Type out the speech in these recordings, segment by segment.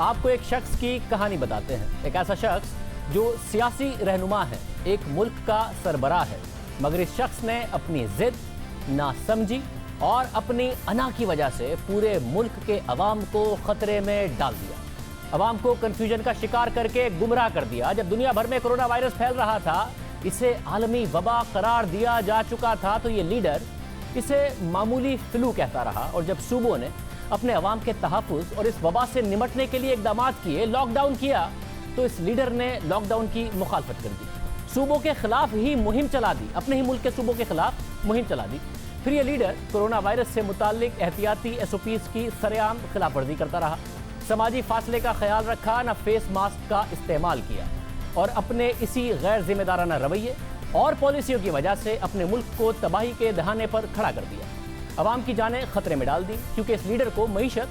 आपको एक शख्स की कहानी बताते हैं। एक ऐसा शख्स जो सियासी रहनुमा है, एक मुल्क का सरबराह है, मगर इस शख्स ने अपनी जिद, नासमझी और अपनी अना की वजह से पूरे मुल्क के अवाम को खतरे में डाल दिया। अवाम को कंफ्यूजन का शिकार करके गुमराह कर दिया। जब दुनिया भर में कोरोना वायरस फैल रहा था, इसे आलमी वबा करार दिया जा चुका था, तो ये लीडर इसे मामूली फ्लू कहता रहा। और जब सूबों ने अपने अवाम के तहफ़्फ़ुज़ और इस वबा से निमटने के लिए इक़दामात किए, लॉकडाउन किया, तो इस लीडर ने लॉकडाउन की मुखालफत कर दी, सूबों के खिलाफ ही मुहिम चला दी, अपने ही मुल्क के सूबों के खिलाफ मुहिम चला दी। फिर ये लीडर कोरोना वायरस से मुताल्लिक एहतियाती SOPs की सरेआम खिलाफ वर्जी करता रहा, समाजी फासले का ख्याल रखा, न फेस मास्क का इस्तेमाल किया और अपने इसी गैर जिम्मेदाराना रवैये और पॉलिसियों की वजह से अपने मुल्क को तबाही के दहाने पर खड़ा कर दिया। अवाम की जानें खतरे में डाल दी, क्योंकि इस लीडर को मईशत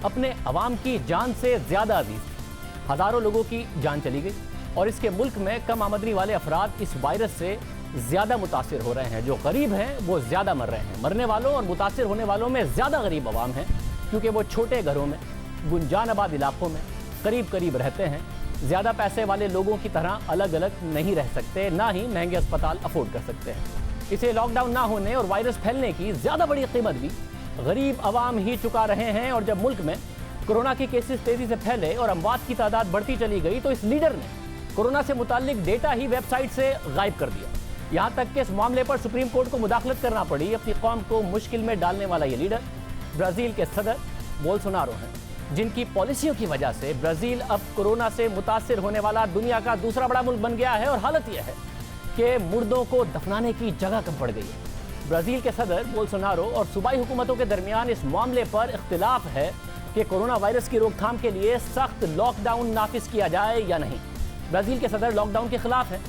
अपने अवाम की जान से ज़्यादा अजीज थी। हज़ारों लोगों की जान चली गई और इसके मुल्क में कम आमदनी वाले अफराद इस वायरस से ज़्यादा मुतासिर हो रहे हैं। जो गरीब हैं वो ज़्यादा मर रहे हैं। मरने वालों और मुतासिर होने वालों में ज़्यादा गरीब अवाम हैं, क्योंकि वो छोटे घरों में, गुंजान आबाद इलाकों में करीब करीब रहते हैं। ज़्यादा पैसे वाले लोगों की तरह अलग अलग नहीं रह सकते, ना ही महंगे अस्पताल अफोर्ड कर सकते हैं। इसे लॉकडाउन ना होने और वायरस फैलने की ज़्यादा बड़ी कीमत भी गरीब अवाम ही चुका रहे हैं। और जब मुल्क में कोरोना के केसेस तेज़ी से फैले और अमवात की तादाद बढ़ती चली गई, तो इस लीडर ने कोरोना से मुताल्लिक डेटा ही वेबसाइट से गायब कर दिया। यहाँ तक कि इस मामले पर सुप्रीम कोर्ट को मुदाखलत करना पड़ी। अपनी कौम को मुश्किल में डालने वाला ये लीडर ब्राज़ील के सदर बोल्सोनारो हैं, जिनकी पॉलिसियों की वजह से ब्राज़ील अब कोरोना से मुतासिर होने वाला दुनिया का दूसरा बड़ा मुल्क बन गया है। और हालत यह है कि मुर्दों को दफनाने की जगह कम पड़ गई है। ब्राज़ील के सदर बोल्सोनारो और सूबाई हुकूमतों के दरमियान इस मामले पर इख्तिलाफ है कि कोरोना वायरस की रोकथाम के लिए सख्त लॉकडाउन नाफिज किया जाए या नहीं। ब्राज़ील के सदर लॉकडाउन के खिलाफ है,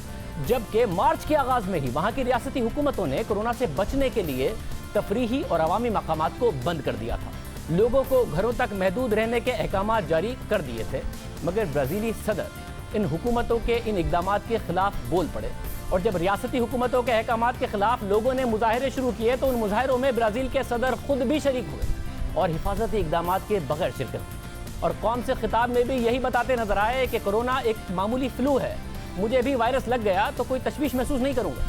जबकि मार्च के आगाज़ में ही वहाँ की रियासती हुकूमतों ने कोरोना से बचने के लिए तफरीही और अवामी मकामात को बंद कर दिया था। लोगों को घरों तक महदूद रहने के अहकामात जारी कर दिए थे, मगर ब्राज़ीली सदर इन हुकूमतों के इन इक़दामात के खिलाफ बोल पड़े। और जब रियासती हुकूमतों के अहकामात के खिलाफ लोगों ने मुजाहरे शुरू किए, तो उन मुजाहरों में ब्राज़ील के सदर खुद भी शरीक हुए और हिफाजती इक़दामात के बगैर शिरकत की। और कौम से खिताब में भी यही बताते नजर आए कि कोरोना एक मामूली फ्लू है, मुझे भी वायरस लग गया तो कोई तशवीश महसूस नहीं करूंगा।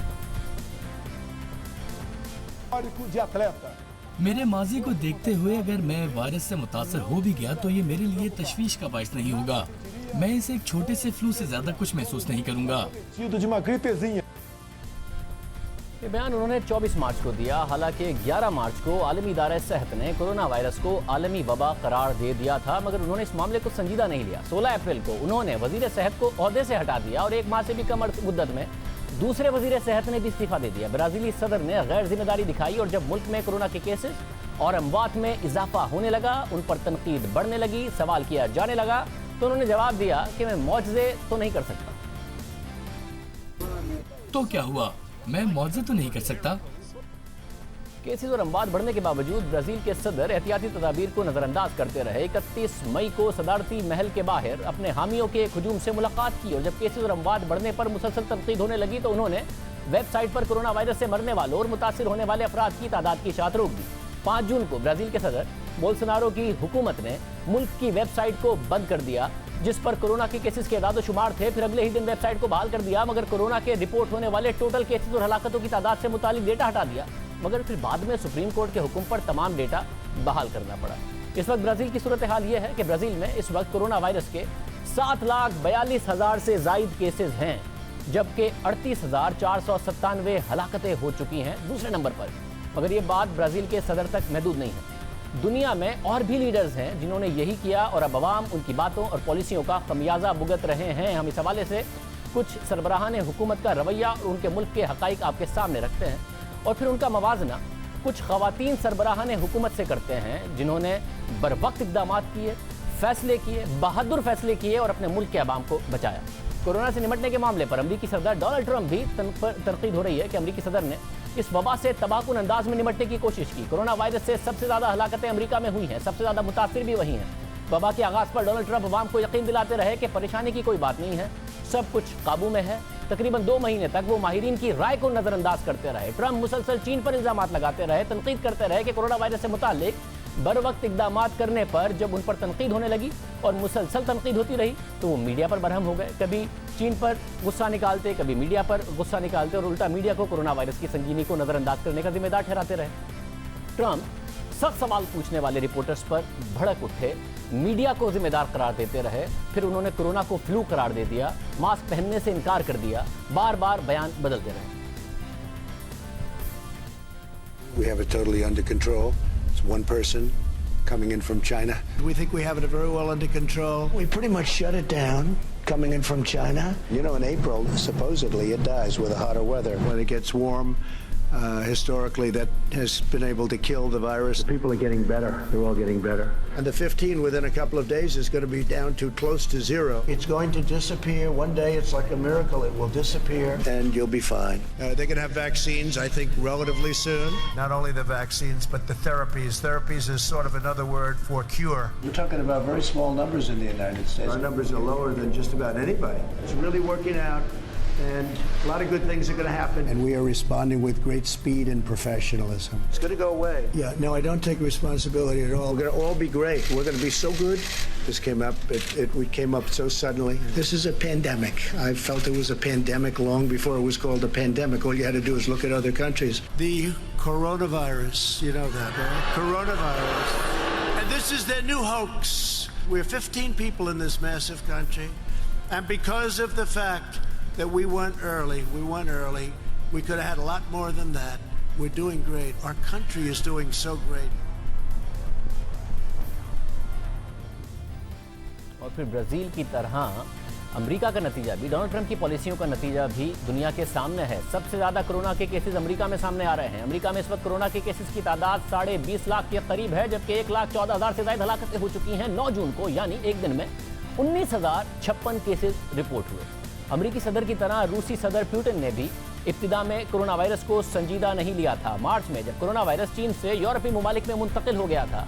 मेरे माजी को देखते हुए अगर मैं वायरस से मुतासर हो भी गया तो ये मेरे लिए तशवीश का बाइस नहीं होगा। मैं इसे एक छोटे से फ्लू से ज्यादा कुछ महसूस नहीं करूंगा। ये बयान उन्होंने 24 मार्च को दिया। हालांकि 11 मार्च को आलमी इदारा सेहत ने कोरोना वायरस को आलमी वबा करार दे दिया था, मगर उन्होंने इस मामले को संजीदा नहीं लिया। 16 अप्रैल को उन्होंने वजीर सेहत को ओहदे से हटा दिया और 1 माह से भी कम मुद्दत में दूसरे वजीर सेहत ने भी इस्तीफा दे दिया। ब्राज़ीली सदर ने गैर जिम्मेदारी दिखाई और जब मुल्क में कोरोना के केसेस और अमवात में इजाफा होने लगा, उन पर तनकीद बढ़ने लगी, सवाल किया जाने लगा, तो उन्होंने जवाब दिया कि मैं मौजज़े तो नहीं कर सकता। तो क्या हुआ? मैं मौजज़े तो नहीं कर सकता। केसेस और अमवात बढ़ने के बावजूद ब्राज़ील के सदर एहतियाती तदाबीर को नज़रअंदाज करते रहे। 31 मई को सदारती महल के बाहर अपने हामियों के एक हुजूम से मुलाकात की और जब केसेस और अमवात बढ़ने पर मुसलसल तनकीद होने लगी, तो उन्होंने वेबसाइट पर कोरोना वायरस से मरने वालों और मुतासिर होने वाले अफराद की तादाद की इशाअत रोक दी। 5 जून को ब्राज़ील के सदर बोल्सोनारो की हुकूमत ने मुल्क की वेबसाइट को बंद कर दिया, जिस पर कोरोना के केसेस के आदाद शुमार थे। फिर अगले ही दिन वेबसाइट को बहाल कर दिया, मगर कोरोना के रिपोर्ट होने वाले टोटल केसेस और हलाकतों की तादाद से मुतालिक डेटा हटा दिया। मगर फिर बाद में सुप्रीम कोर्ट के हुक्म पर तमाम डेटा बहाल करना पड़ा। इस वक्त ब्राज़ील की सूरत हाल ये है कि ब्राज़ील में इस वक्त कोरोना वायरस के 7,42,000 से ज़ायद केसेस हैं, जबकि 38,497 हलाकतें हो चुकी हैं दूसरे नंबर पर। मगर ये बात ब्राज़ील के सदर तक महदूद नहीं है। दुनिया में और भी लीडर्स हैं जिन्होंने यही किया और अब अवाम उनकी बातों और पॉलिसियों का खमियाजा भुगत रहे हैं। हम इस हवाले से कुछ सरबराहान हुकूमत का रवैया और उनके मुल्क के हक़ाइक़ आपके सामने रखते हैं और फिर उनका मवाजना कुछ ख़वातीन सरबराहान हुकूमत से करते हैं, जिन्होंने बरवक्त इक़दामात किए, फ़ैसले किए, बहादुर फ़ैसले किए और अपने मुल्क के अवाम को बचाया। कोरोना से निमटने के मामले पर अमरीकी सदर डोनाल्ड ट्रंप भी तनकीद हो रही है कि अमरीकी सदर ने इस वबा से तबाहकुन अंदाज में निमटने की कोशिश की। कोरोना वायरस से सबसे ज़्यादा हलाकतें अमरीका में हुई हैं, सबसे ज़्यादा मुतासिर भी वही हैं। वबा के आगाज़ पर डोनाल्ड ट्रंप अवाम को यकीन दिलाते रहे कि परेशानी की कोई बात नहीं है, सब कुछ काबू में है। तकरीबन 2 महीने तक वो माहिरीन की राय को नज़रअंदाज करते रहे। ट्रंप मुसलसल चीन पर इल्ज़ामात लगाते रहे, तनकीद करते रहे कि कोरोना वायरस से मुताल्लिक बर वक्त इक़दामात करने पर जब उन पर तनकीद होने लगी और मुसलसल तनकीद होती रही तो वो मीडिया पर बरहम हो गए। कभी चीन पर गुस्सा निकालते, कभी मीडिया पर गुस्सा निकालते और उल्टा मीडिया को कोरोना वायरस की संगीनी को नज़रअंदाज करने का जिम्मेदार ठहराते रहे। ट्रंप सख्त सवाल पूछने वाले रिपोर्टर्स पर भड़क उठे, मीडिया को जिम्मेदार करार देते रहे, फिर उन्होंने कोरोना को फ्लू करार दे दिया, मास्क पहनने से इनकार कर दिया, बार बार बयान बदलते रहे। We have it totally under control. It's one person coming in from China. We think we have it very well under control. We pretty much shut it down coming in from China. You know, in April, supposedly it dies with the hotter weather. When it gets warm, historically, that has been able to kill the virus. People are getting better. They're all getting better. And the 15 within a couple of days is going to be down to close to zero. It's going to disappear. One day, it's like a miracle. It will disappear, and you'll be fine. They're going to have vaccines, I think, relatively soon. Not only the vaccines, but the therapies. Therapies is sort of another word for cure. We're talking about very small numbers in the United States. Our numbers are lower than just about anybody. It's really working out. And a lot of good things are going to happen. And we are responding with great speed and professionalism. It's going to go away. Yeah, no, I don't take responsibility at all. We're going to all be great. We're going to be so good. This came up, we came up so suddenly. This is a pandemic. I felt it was a pandemic long before it was called a pandemic. All you had to do is look at other countries. The coronavirus, you know that, right? Coronavirus. And this is their new hoax. We're 15 people in this massive country. And because of the fact that we went early, we could have had a lot more than that. We're doing great. Our country is doing so great. और फिर Brazil की तरह America का नतीजा भी, Donald Trump की पॉलिसियों का नतीजा भी दुनिया के सामने है। सबसे ज़्यादा कोरोना के केसेस अमेरिका में सामने आ रहे हैं। अमेरिका में इस वक्त कोरोना के केसेस की तादाद 20.5 लाख के करीब है, जबकि 1,14,000 से ज़्यादा हलाकतें हो चुकी हैं। 9 जून को यानी एक दिन में 19,056 केसेस रिपोर्ट हुए। अमेरिकी सदर की तरह रूसी सदर पुतिन ने भी इब्तिदा में कोरोना वायरस को संजीदा नहीं लिया था। मार्च में जब कोरोना वायरस चीन से यूरोपीय ममालिक में मुंतकिल हो गया था,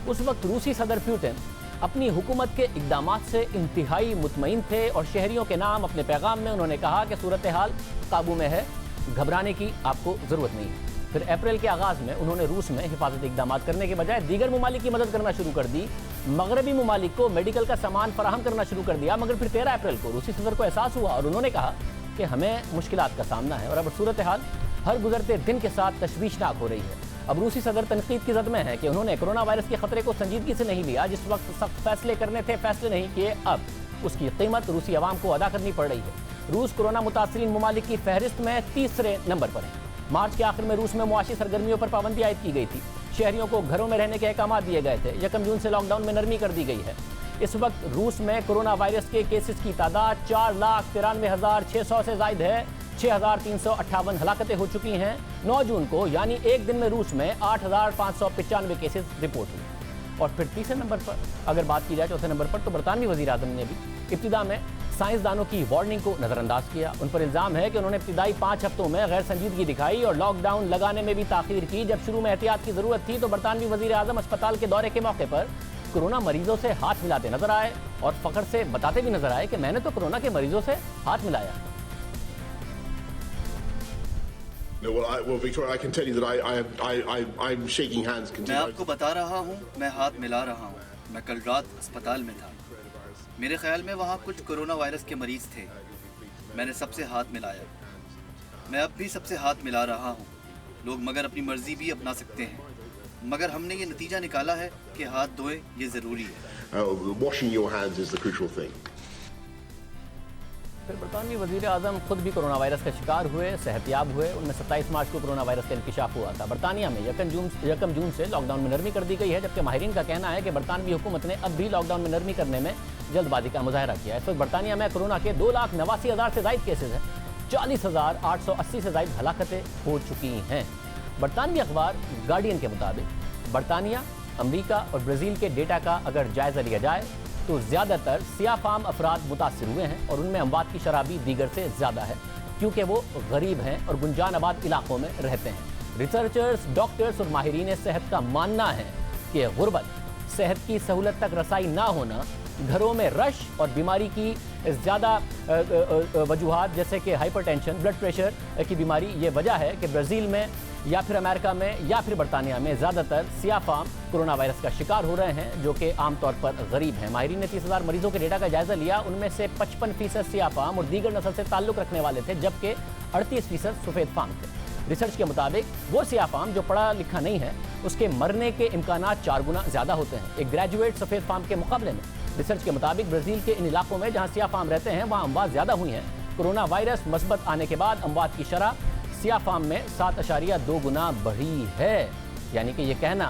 उस वक्त रूसी सदर पुतिन अपनी हुकूमत के इक़दामात से इंतहाई मुतमईन थे और शहरियों के नाम अपने पैगाम में उन्होंने कहा कि सूरत हाल काबू में है, घबराने की आपको ज़रूरत नहीं है। फिर अप्रैल के आगाज़ में उन्होंने रूस में हिफाजती इक़दामात करने के बजाय दीगर ममालिक की मदद करना शुरू कर दी। मगरबी ममालिक को मेडिकल का सामान फराहम करना शुरू कर दिया। मगर फिर 13 अप्रैल को रूसी सदर को एहसास हुआ और उन्होंने कहा कि हमें मुश्किलात का सामना है और अब सूरत हाल हर गुजरते दिन के साथ तशवीशनाक हो रही है। अब रूसी सदर तनकीद की जद में है कि उन्होंने कोरोना वायरस के खतरे को संजीदगी से नहीं लिया। जिस वक्त सख्त फैसले करने थे, फैसले नहीं किए, अब उसकी कीमत रूसी अवाम को अदा करनी पड़ रही है। रूस कोरोना मुतासरीन ममालिक की फहरिस्त में 3रे नंबर पर है। मार्च के आखिर में रूस में मुआशी सरगर्मियों पर पाबंदी आयद की गई थी। शहरियों को घरों में रहने के अहकामात दिए गए थे। 1 जून से लॉकडाउन में नरमी कर दी गई है। इस वक्त रूस में कोरोना वायरस के केसेस की तादाद 4,93,600 से ज़ायद है। 6,358 हलाकतें हो चुकी हैं। 9 जून को यानी एक दिन में रूस में 8,595 केसेस रिपोर्ट हुए। और फिर तीसरे नंबर पर अगर बात की जाए, चौथे नंबर पर, तो बरतानवी वज़ीर आज़म ने भी इब्तिदा में साइंसदानों की वार्निंग को नज़रअंदाज किया। उन पर इल्ज़ाम है कि उन्होंने इब्तिदाई 5 हफ्तों में गैर संजीदगी दिखाई और लॉकडाउन लगाने में भी ताख़ीर की। जब शुरू में एहतियात की ज़रूरत थी तो बरतानवी वज़ीर आज़म अस्पताल के दौरे के मौके पर कोरोना मरीजों से हाथ मिलाते नजर आए और फ़ख्र से बताते भी नजर आए कि मैंने तो कोरोना के मरीजों से हाथ मिलाया। No, well, Victoria, I can tell you that I'm shaking hands. मैं आपको बता रहा हूँ, मैं हाथ मिला रहा हूँ। मैं कल रात अस्पताल में था। मेरे ख्याल में वहाँ कुछ कोरोना वायरस के मरीज थे। मैंने सबसे हाथ मिलाया। मैं अब भी सबसे हाथ मिला रहा हूँ। लोग मगर अपनी मर्जी भी अपना सकते हैं, मगर हमने ये नतीजा निकाला है कि हाथ धोएं ये ज़रूरी है। Washing your hands is the crucial thing. फिर बरतानवी वज़ीर आज़म खुद भी कोरोना वायरस का शिकार हुए, सेहतियाब हुए। उनमें 27 मार्च को कोरोना वायरस का इंकशाफ हुआ था। बरतानिया में 1 जून से लॉकडाउन में नरमी कर दी गई है, जबकि माहिरीन का कहना है कि बरतानवी हुकूमत ने अब भी लॉकडाउन में नरमी करने में जल्दबाजी का मुजाहरा किया। इस वक्त बरतानिया में कोरोना के 2,89,000 से ज़ायद केसेज हैं। 40,880 से ज़ायद हलाकतें हो चुकी हैं। बरतानवी अखबार गार्डियन के मुताबिक बरतानिया, अमरीका और ब्राज़ील के डेटा का अगर जायज़ा लिया जाए तो ज़्यादातर सियाफाम अफराद मुतासर हुए हैं और उनमें अमवात की शरह भी दीगर से ज़्यादा है, क्योंकि वो गरीब हैं और गुंजान आबाद इलाकों में रहते हैं। रिसर्चर्स, डॉक्टर्स और माहिरीन सेहत का मानना है कि गुर्बत, सेहत की सहूलत तक रसाई ना होना گھروں میں رش اور بیماری کی زیادہ وجوہات جیسے کہ ہائپر ٹینشن، بلڈ پریشر کی بیماری، یہ وجہ ہے کہ برازیل میں یا پھر امریکہ میں یا پھر برطانیہ میں زیادہ تر سیاہ فام کرونا وائرس کا شکار ہو رہے ہیں، جو کہ عام طور پر غریب ہیں۔ ماہرین نے 30,000 مریضوں کے ڈیٹا کا جائزہ لیا، ان میں سے 55% سیاہ فام اور دیگر نسل سے تعلق رکھنے والے تھے، جبکہ 38% سفید فام تھے۔ ریسرچ کے مطابق وہ سیاہ فام جو پڑھا لکھا نہیں ہے اس کے مرنے کے امکانات 4 گنا زیادہ ہوتے ہیں ایک گریجویٹ سفید فام کے مقابلے میں۔ ریسرچ کے مطابق برازیل کے ان علاقوں میں جہاں سیاہ فام رہتے ہیں وہاں اموات زیادہ ہوئی ہیں۔ کرونا وائرس مثبت آنے کے بعد اموات کی شرح سیاہ فام میں 7.2 گنا بڑھی ہے، یعنی کہ یہ کہنا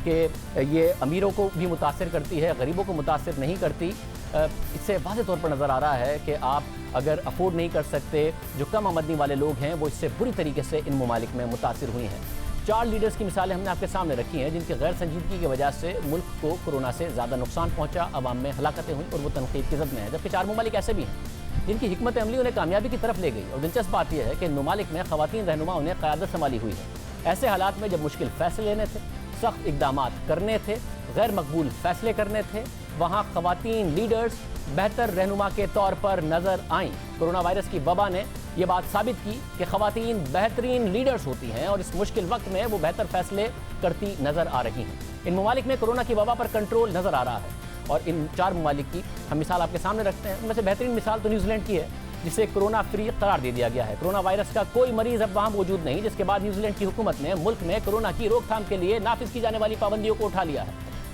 کہ یہ امیروں کو بھی متاثر کرتی ہے، غریبوں کو متاثر نہیں کرتی، اس سے واضح طور پر نظر آ رہا ہے کہ آپ اگر افورڈ نہیں کر سکتے، جو کم آمدنی والے لوگ ہیں وہ اس سے بری طریقے سے ان ممالک میں متاثر ہوئی ہیں۔ 4 لیڈرز کی مثالیں ہم نے آپ کے سامنے رکھی ہیں جن کی غیر سنجیدگی کی وجہ سے ملک کو کورونا سے زیادہ نقصان پہنچا، عوام میں ہلاکتیں ہوئیں اور وہ تنقید کی زد میں ہیں، جبکہ 4 ممالک ایسے بھی ہیں جن کی حکمت عملی انہیں کامیابی کی طرف لے گئی۔ اور دلچسپ بات یہ ہے کہ ان ممالک میں خواتین رہنماؤں نے قیادت سنبھالی ہوئی ہے۔ ایسے حالات میں جب مشکل فیصلے لینے تھے، سخت اقدامات کرنے تھے، غیر مقبول فیصلے کرنے تھے، وہاں خواتین لیڈرز بہتر رہنما کے طور پر نظر آئیں۔ کرونا وائرس کی وبا نے یہ بات ثابت کی کہ خواتین بہترین لیڈرز ہوتی ہیں اور اس مشکل وقت میں وہ بہتر فیصلے کرتی نظر آ رہی ہیں۔ ان ممالک میں کرونا کی وبا پر کنٹرول نظر آ رہا ہے اور ان 4 ممالک کی ہم مثال آپ کے سامنے رکھتے ہیں۔ ان میں سے بہترین مثال تو نیوزی لینڈ کی ہے جسے کرونا فری قرار دے دیا گیا ہے۔ کرونا وائرس کا کوئی مریض اب وہاں موجود نہیں، جس کے بعد نیوزی لینڈ کی حکومت نے ملک میں کرونا کی روک تھام کے لیے نافذ کی جانے والی پابندیوں کو اٹھا لیا ہے۔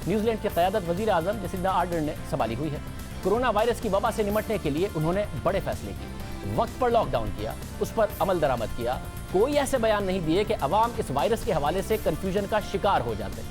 نیوزی لینڈ کی قیادت وزیر اعظم جسنڈا آرڈرن نے سنبھالی ہوئی ہے۔ کرونا وائرس کی وبا سے نمٹنے کے لیے انہوں نے بڑے فیصلے کیے، وقت پر لاک ڈاؤن کیا، اس پر عمل درآمد کیا، کوئی ایسے بیان نہیں دیے کہ عوام اس وائرس کے حوالے سے کنفیوژن کا شکار ہو جاتے۔